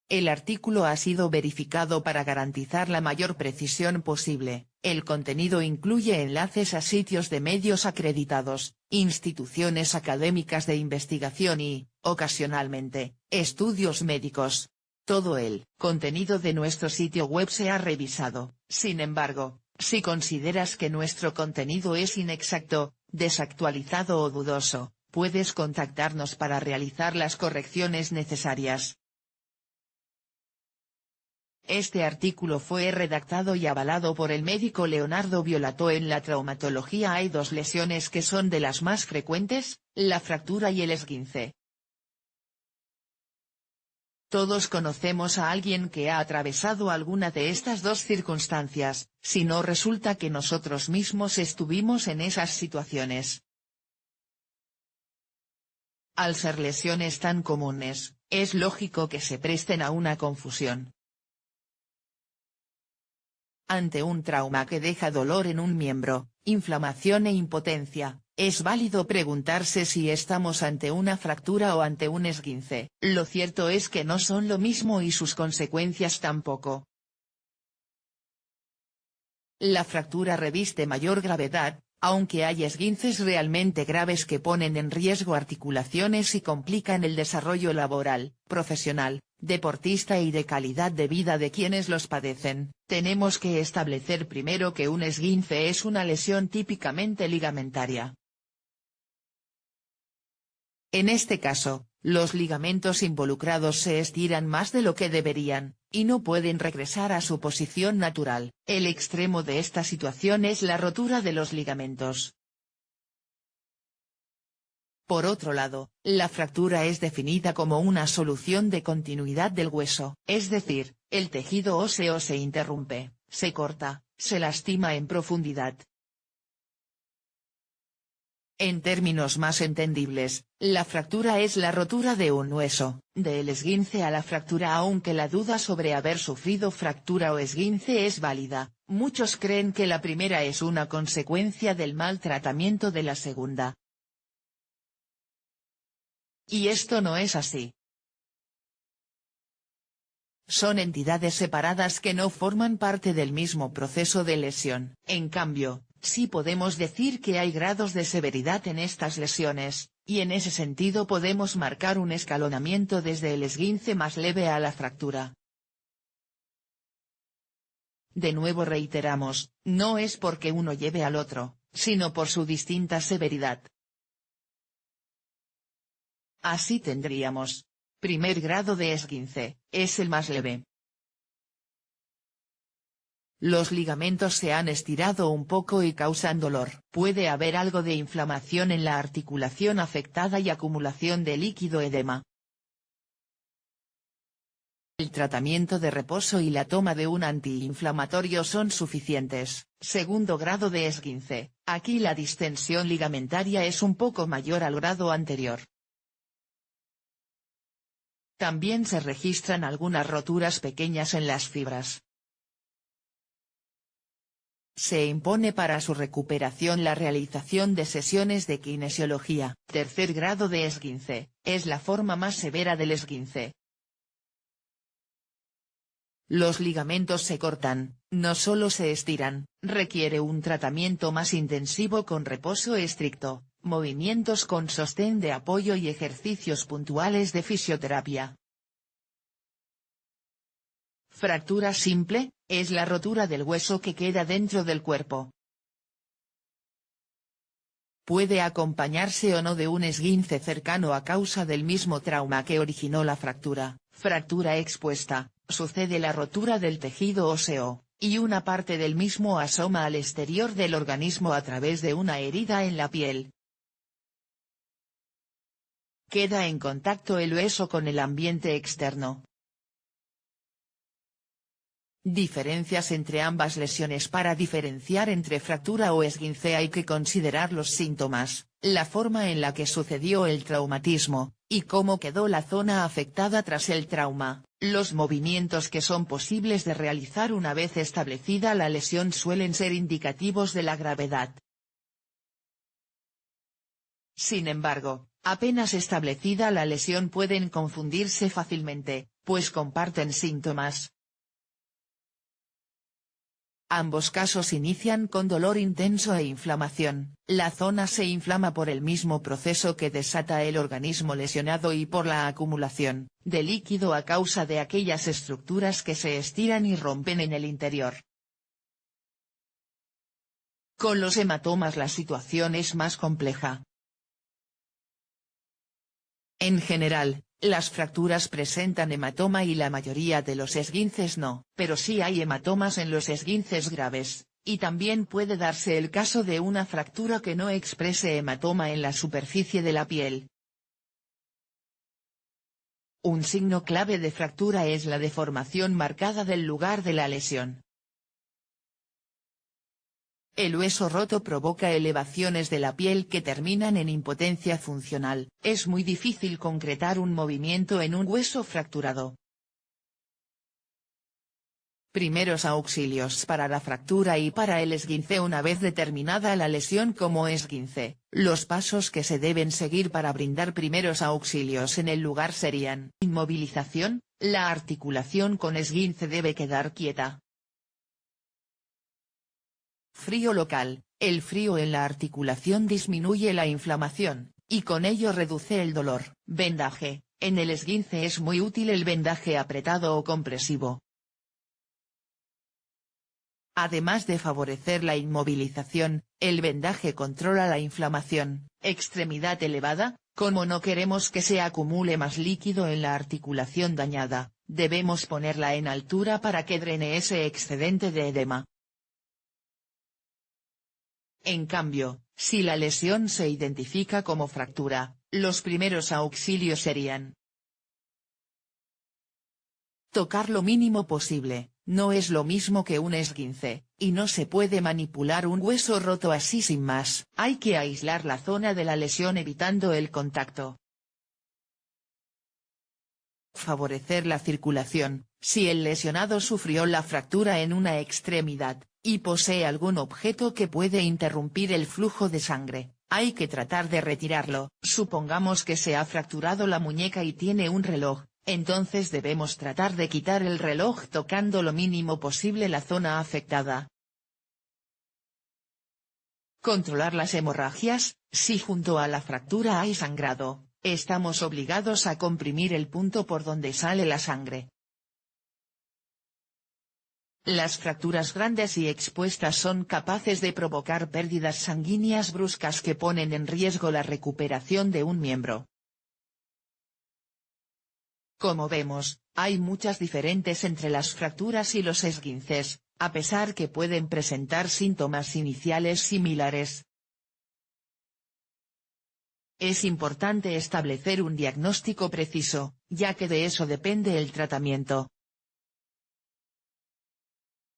El artículo ha sido verificado para garantizar la mayor precisión posible. El contenido incluye enlaces a sitios de medios acreditados, instituciones académicas de investigación y, ocasionalmente, estudios médicos. Todo el contenido de nuestro sitio web se ha revisado. Sin embargo, si consideras que nuestro contenido es inexacto, desactualizado o dudoso, puedes contactarnos para realizar las correcciones necesarias. Este artículo fue redactado y avalado por el médico Leonardo Violato. En la traumatología hay dos lesiones que son de las más frecuentes, la fractura y el esguince. Todos conocemos a alguien que ha atravesado alguna de estas dos circunstancias, si no resulta que nosotros mismos estuvimos en esas situaciones. Al ser lesiones tan comunes, es lógico que se presten a una confusión. Ante un trauma que deja dolor en un miembro, inflamación e impotencia, es válido preguntarse si estamos ante una fractura o ante un esguince. Lo cierto es que no son lo mismo y sus consecuencias tampoco. La fractura reviste mayor gravedad, aunque hay esguinces realmente graves que ponen en riesgo articulaciones y complican el desarrollo laboral, profesional, deportista y de calidad de vida de quienes los padecen. Tenemos que establecer primero que un esguince es una lesión típicamente ligamentaria. En este caso, los ligamentos involucrados se estiran más de lo que deberían, y no pueden regresar a su posición natural. El extremo de esta situación es la rotura de los ligamentos. Por otro lado, la fractura es definida como una solución de continuidad del hueso, es decir, el tejido óseo se interrumpe, se corta, se lastima en profundidad. En términos más entendibles, la fractura es la rotura de un hueso. Del esguince a la fractura. Aunque la duda sobre haber sufrido fractura o esguince es válida, muchos creen que la primera es una consecuencia del mal tratamiento de la segunda. Y esto no es así. Son entidades separadas que no forman parte del mismo proceso de lesión. En cambio, sí podemos decir que hay grados de severidad en estas lesiones, y en ese sentido podemos marcar un escalonamiento desde el esguince más leve a la fractura. De nuevo reiteramos, no es porque uno lleve al otro, sino por su distinta severidad. Así tendríamos. Primer grado de esguince, es el más leve. Los ligamentos se han estirado un poco y causan dolor. Puede haber algo de inflamación en la articulación afectada y acumulación de líquido edema. El tratamiento de reposo y la toma de un antiinflamatorio son suficientes. Segundo grado de esguince, aquí la distensión ligamentaria es un poco mayor al grado anterior. También se registran algunas roturas pequeñas en las fibras. Se impone para su recuperación la realización de sesiones de kinesiología. Tercer grado de esguince, es la forma más severa del esguince. Los ligamentos se cortan, no solo se estiran, requiere un tratamiento más intensivo con reposo estricto, movimientos con sostén de apoyo y ejercicios puntuales de fisioterapia. Fractura simple, es la rotura del hueso que queda dentro del cuerpo. Puede acompañarse o no de un esguince cercano a causa del mismo trauma que originó la fractura. Fractura expuesta, sucede la rotura del tejido óseo, y una parte del mismo asoma al exterior del organismo a través de una herida en la piel. Queda en contacto el hueso con el ambiente externo. Diferencias entre ambas lesiones. Para diferenciar entre fractura o esguince hay que considerar los síntomas, la forma en la que sucedió el traumatismo, y cómo quedó la zona afectada tras el trauma. Los movimientos que son posibles de realizar una vez establecida la lesión suelen ser indicativos de la gravedad. Sin embargo, apenas establecida la lesión pueden confundirse fácilmente, pues comparten síntomas. Ambos casos inician con dolor intenso e inflamación. La zona se inflama por el mismo proceso que desata el organismo lesionado y por la acumulación de líquido a causa de aquellas estructuras que se estiran y rompen en el interior. Con los hematomas la situación es más compleja. En general, las fracturas presentan hematoma y la mayoría de los esguinces no, pero sí hay hematomas en los esguinces graves, y también puede darse el caso de una fractura que no exprese hematoma en la superficie de la piel. Un signo clave de fractura es la deformación marcada del lugar de la lesión. El hueso roto provoca elevaciones de la piel que terminan en impotencia funcional. Es muy difícil concretar un movimiento en un hueso fracturado. Primeros auxilios para la fractura y para el esguince. Una vez determinada la lesión como esguince, los pasos que se deben seguir para brindar primeros auxilios en el lugar serían: inmovilización, la articulación con esguince debe quedar quieta. Frío local, el frío en la articulación disminuye la inflamación, y con ello reduce el dolor. Vendaje, en el esguince es muy útil el vendaje apretado o compresivo. Además de favorecer la inmovilización, el vendaje controla la inflamación. Extremidad elevada, como no queremos que se acumule más líquido en la articulación dañada, debemos ponerla en altura para que drene ese excedente de edema. En cambio, si la lesión se identifica como fractura, los primeros auxilios serían: tocar lo mínimo posible. No es lo mismo que un esguince, y no se puede manipular un hueso roto así sin más. Hay que aislar la zona de la lesión evitando el contacto. Favorecer la circulación, si el lesionado sufrió la fractura en una extremidad, y posee algún objeto que puede interrumpir el flujo de sangre, hay que tratar de retirarlo. Supongamos que se ha fracturado la muñeca y tiene un reloj. Entonces debemos tratar de quitar el reloj tocando lo mínimo posible la zona afectada. Controlar las hemorragias. Si junto a la fractura hay sangrado, estamos obligados a comprimir el punto por donde sale la sangre. Las fracturas grandes y expuestas son capaces de provocar pérdidas sanguíneas bruscas que ponen en riesgo la recuperación de un miembro. Como vemos, hay muchas diferencias entre las fracturas y los esguinces, a pesar que pueden presentar síntomas iniciales similares. Es importante establecer un diagnóstico preciso, ya que de eso depende el tratamiento.